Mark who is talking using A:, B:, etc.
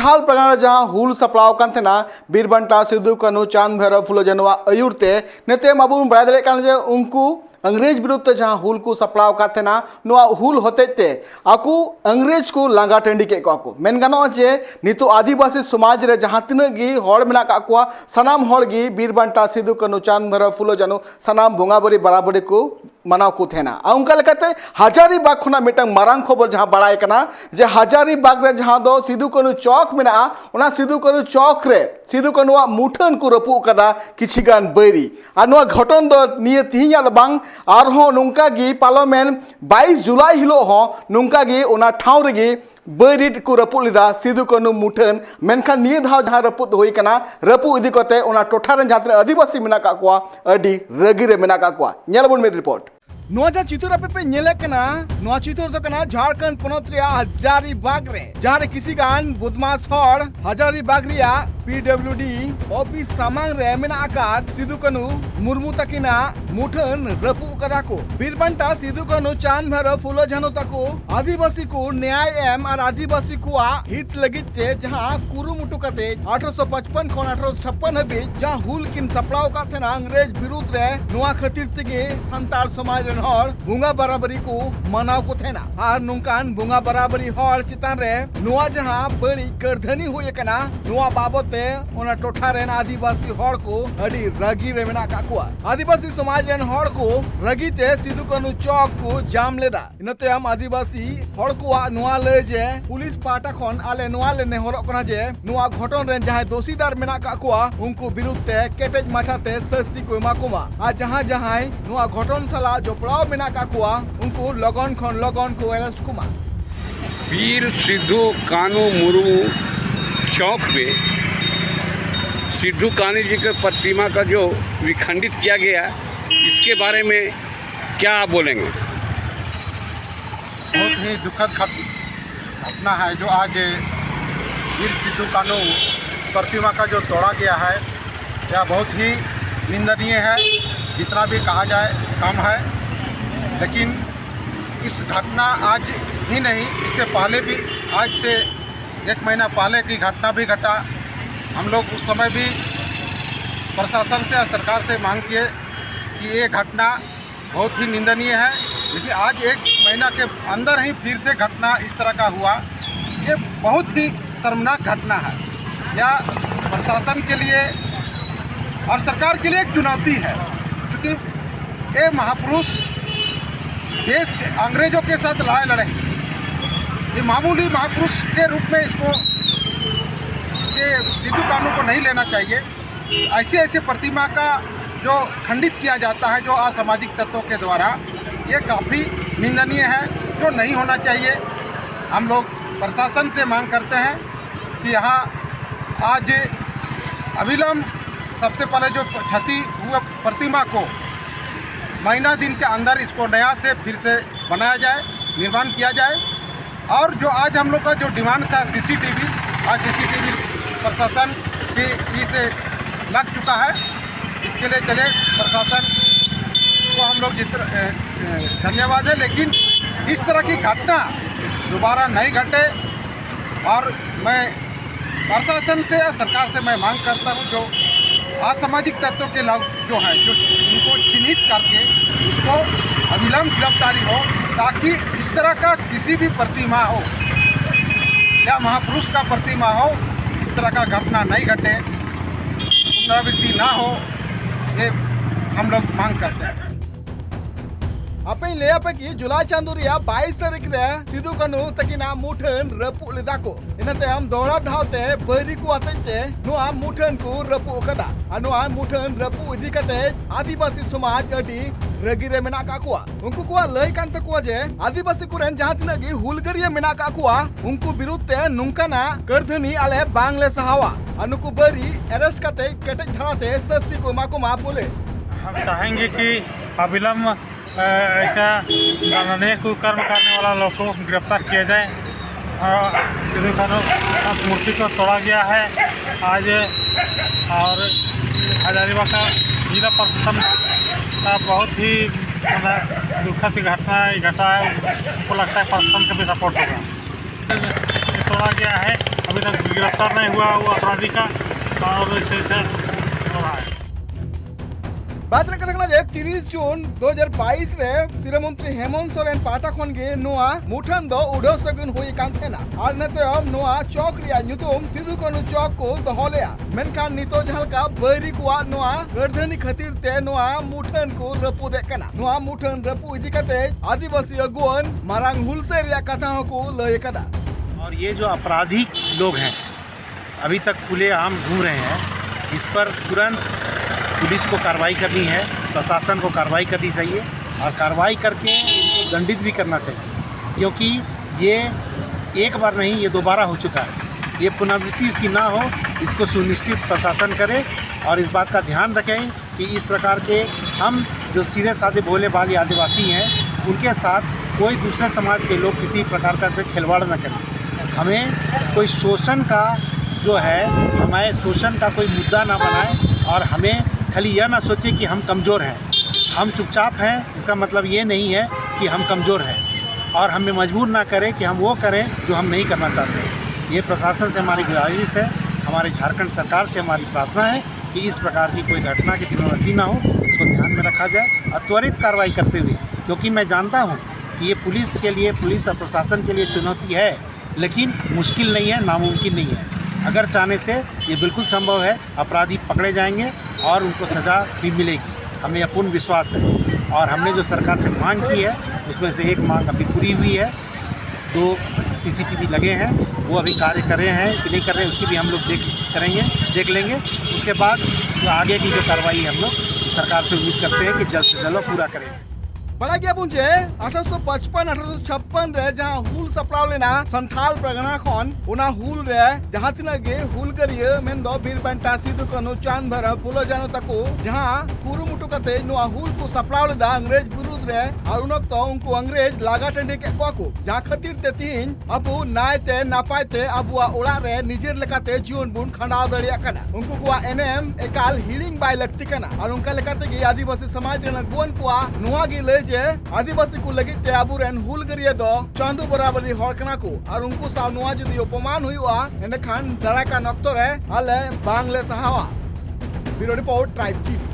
A: संथाल प्रगना जहां हुल सपड़ाव कान थेना बीरबंटा सिदू कानू चांद भैरव फुलो जनुआ अयुरते नेते माबू बड़ा दरे कान जे उनको अंग्रेज विरुद्ध जहां हुल को सपड़ाव का थेना नुआ हुल होते आकू अंग्रेज को लांगा टंडी के को मेन गानो जे नितो आदिवासी समाज रे जहां तिनाग गी हड़ मेना का को सनाम हड़ गी बीरबंटा सिदू कानू चांद भैरव फुलो जनू सनाम बोंगाबरी बराबरी को मनाव को थेना उनका लेकाते हजारीबाग खुना मिटंग मारांग खबर जहां बड़ाय कना जे हजारीबाग रे जहां दो सिदू कानू चौक मेना ओना सिदू कानू चौक रे सिदू कानूआ मुठन को रपू कदा किछिगान बैरी और नुआ घटन दो निये तिहिया बांग आरहो नुंका गी पार्लियामेंट 22 जुलाई हिलो हो नुंका गी ओना ठाव रेगी बैरिट को रपू लिदा सिदू कानू मुठन मेनखान निये धाव जहां रपू होई कना रपू इदी कते ओना टोठा रे जहां आदिवासी मेना का कोआ अडी रगी रे मेना का कोआ नेलबुन में रिपोर्ट नोआ जा चित्र आपे पे नेले कना नोआ चित्र दो कना झारखंड पोनोत रिया हजारीबाग रे जहां रे किसी गान बदमाश हड़ हजारीबाग रिया पीडब्ल्यूडी ऑफिस सामांग रे मेना आकात सिदू कानू मुर्मू तकिना मुठन रपू कदा को बीरबंटा सिदू कानू चांद भैरव फुलो झानो तको आदिवासी को न्याय एम और आदिवासी को हित लगिते जहां कुरुमुटु कते 1855 खन 1856 हबी जहां हुल किन सपड़ाव का थेना अंग्रेज विरुद्ध रे नोआ खातिर तेगे संताल समाज रे हड़ बुंगा बराबरी को मनाव को थेना और नुकान बुंगा बराबरी हड़ चितान रे नोआ जहां बड़ी करधनी हुई कना नोआ बाबते ओना टोठा रेन आदिवासी हड़ को अडी रगी रे मेना काकुआ आदिवासी समाज रेन हड़ को रगीते सिदू कानू चौक को जाम लेदा इनते हम आदिवासी हड़ को नोआ ले जे पुलिस पाटा खन आले नोआ ले नेहरो कना जे नोआ घटन रेन जहां दोषीदार मेना काकुआ उनको विरुद्ध केटेज माठाते सस्ती को एमाकुमा आ जहां जहां नोआ घटन सला जोपड़ाव मेना काकुआ उनको लगन खन लगन को अरेस्ट कुमा
B: वीर सिद्धू कानू मुर्मू चौक पे सिद्धू कानू जी के प्रतिमा का जो विखंडित किया गया इसके बारे में क्या आप बोलेंगे?
C: बहुत ही दुखद घटना है जो आज वीर सिद्धू कानू प्रतिमा का जो तोड़ा गया है यह बहुत ही निंदनीय है। जितना भी कहा जाए कम है, लेकिन इस घटना आज ही नहीं इससे पहले भी आज से 1 महीना पहले की घटना भी घटा। हम लोग उस समय भी प्रशासन से और सरकार से मांग किए कि ये घटना बहुत ही निंदनीय है, लेकिन आज 1 महीना के अंदर ही फिर से घटना इस तरह का हुआ। ये बहुत ही शर्मनाक घटना है। यह प्रशासन के लिए और सरकार के लिए एक चुनौती है, क्योंकि ये महापुरुष देश के अंग्रेजों के साथ लड़ाई लड़े। ये मामूली महापुरुष के रूप में इसको ये सिद्धू कानू को नहीं लेना चाहिए। ऐसे प्रतिमा का जो खंडित किया जाता है जो असामाजिक तत्वों के द्वारा, ये काफ़ी निंदनीय है, जो नहीं होना चाहिए। हम लोग प्रशासन से मांग करते हैं कि यहाँ आज अविलंब सबसे पहले जो क्षति हुआ प्रतिमा को महीना दिन के अंदर इसको नया से फिर से बनाया जाए, निर्माण किया जाए। और जो आज हम लोग का जो डिमांड था सीसीटीवी, आज सीसीटीवी प्रशासन की से लग चुका है। इसके लिए चले प्रशासन को हम लोग धन्यवाद है, लेकिन इस तरह की घटना दोबारा नहीं घटे। और मैं प्रशासन से या सरकार से मैं मांग करता हूँ जो असामाजिक तत्वों के लोग जो हैं जो उनको चिन्हित करके उसको अविलंब गिरफ्तारी हो, ताकि इस तरह का किसी भी प्रतिमा हो या महापुरुष का प्रतिमा हो इस तरह का घटना नहीं घटे, पुनरावृत्ति ना हो, ये हम लोग मांग करते हैं।
A: अपे ले अपे की जुलाई चांदो रिया 22 तारीख रे सिदू कानू तकिना मुठन रपू लिदा को इनते हम दोहरा धावते बैरी को आते नुआ मुठन को रपू कदा अनुआ मुठन रपू इदी कते आदिवासी समाज अडी रगी रे मेना का कुआ उनको कुआ लय कांत कुआ जे आदिवासी को रेन जहां तिना गी हुलगरिया मेना का कुआ उनको विरुद्ध नुंकाना करधनी आले बांग्ले सहावा अनुको बैरी अरेस्ट कते केटेज धराते सस्ती को माकुमा पुलिस।
D: हम चाहेंगे कि अविलंब ऐसा दंडनीय कुकर्म करने वाला लोग को गिरफ्तार किया जाए। सिद्धू कानू मूर्ति को तोड़ा गया है आज, और हजारीबाग का जिला प्रशासन का बहुत ही दुखद घटना घटा है। उनको लगता है प्रशासन का भी सपोर्ट होगा। तोड़ा गया है अभी तक गिरफ्तार नहीं हुआ वो अपराधी का, और ऐसे हो रहा है।
A: बात रखना जे 30 जून 2022 रे सिरे मंत्री हेमंत सोरेन पाटा खन गे नोआ मुठन दो उडो सगुन होई कान थेना आर नतेम नोआ चौक रिया नुतुम सिदु कानू चौक को दहोलेया मेनखान नितो जहालका बैरी कुआ नोआ गर्धनी खातिर ते नोआ मुठन को रपुदे कना नोआ मुठन रपु इदी कते आदिवासी अगुवन मारांग हुलसे रिया कथा को लय कदा।
C: और ये जो अपराधी लोग हैं अभी तक खुलेआम घूम रहे हैं, इस पर तुरंत पुलिस को कार्रवाई करनी है, प्रशासन को कार्रवाई करनी चाहिए और कार्रवाई करके इनको दंडित भी करना चाहिए, क्योंकि ये एक बार नहीं, ये दोबारा हो चुका है। ये पुनरावृत्ति इसकी ना हो, इसको सुनिश्चित प्रशासन करे और इस बात का ध्यान रखें कि इस प्रकार के हम जो सीधे साधे भोले भाले आदिवासी हैं उनके साथ कोई दूसरे समाज के लोग किसी प्रकार का खिलवाड़ न करें। हमें कोई शोषण का जो है, हमारे शोषण का कोई मुद्दा ना बनाए और हमें खाली यह ना सोचे कि हम कमज़ोर हैं, हम चुपचाप हैं, इसका मतलब ये नहीं है कि हम कमज़ोर हैं, और हमें मजबूर ना करें कि हम वो करें जो हम नहीं करना चाहते। ये प्रशासन से हमारी गुजारिश है, हमारे झारखंड सरकार से हमारी प्रार्थना है कि इस प्रकार की कोई घटना की पुनरावृत्ति ना हो, इसको ध्यान में रखा जाए और त्वरित कार्रवाई करते हुए, क्योंकि मैं जानता हूँ कि ये पुलिस के लिए, पुलिस और प्रशासन के लिए चुनौती है, लेकिन मुश्किल नहीं है, नामुमकिन नहीं है। अगर चाहने से ये बिल्कुल संभव है, अपराधी पकड़े जाएंगे और उनको सज़ा भी मिलेगी, हमें यह पूर्ण विश्वास है। और हमने जो सरकार से मांग की है उसमें से एक मांग अभी पूरी हुई है, 2 CCTV लगे हैं, वो अभी कार्य कर रहे हैं कि नहीं कर रहे हैं उसकी भी हम लोग देख लेंगे। उसके बाद जो आगे की जो कार्रवाई हम लोग सरकार से उम्मीद करते हैं कि जल्द से जल्द पूरा करेंगे।
A: बड़ा गया पुंजे 1855-1856 रे जहां हुल सप्लाव लेना संथाल परगना खन उना हुल रे जहां तिना गे हुल करिए मेन दो बीर बंटा सिदु कानू चांद भैरव फुलो जानो तको जहां कुरुमुटु कते नुआ हुल को सप्लाव लेदा अंग्रेज विरुद्ध रे और उनक तो उनको अंग्रेज लागा टंडे के को जहां खातिर ते तीन अबु नायते नापायते अबुआ ओड़ा रे निजेर लेकाते जीवन बुन खंडाव दड़िया कना उनको को एनएम एकाल हिलिंग बाय लगती कना और उनका लेकाते गे आदिवासी समाज रे गोन को नुआ गे ले आदिवासी को लगी ते आबू रेन हुल करिए दो चांदू बराबरी हर कना को और उनको सावनुआ जुदी अपमान हुआ एने खान दरा का नक्तो रे आले बांग्ले सहावा ब्यूरो रिपोर्ट ट्राइब टीवी।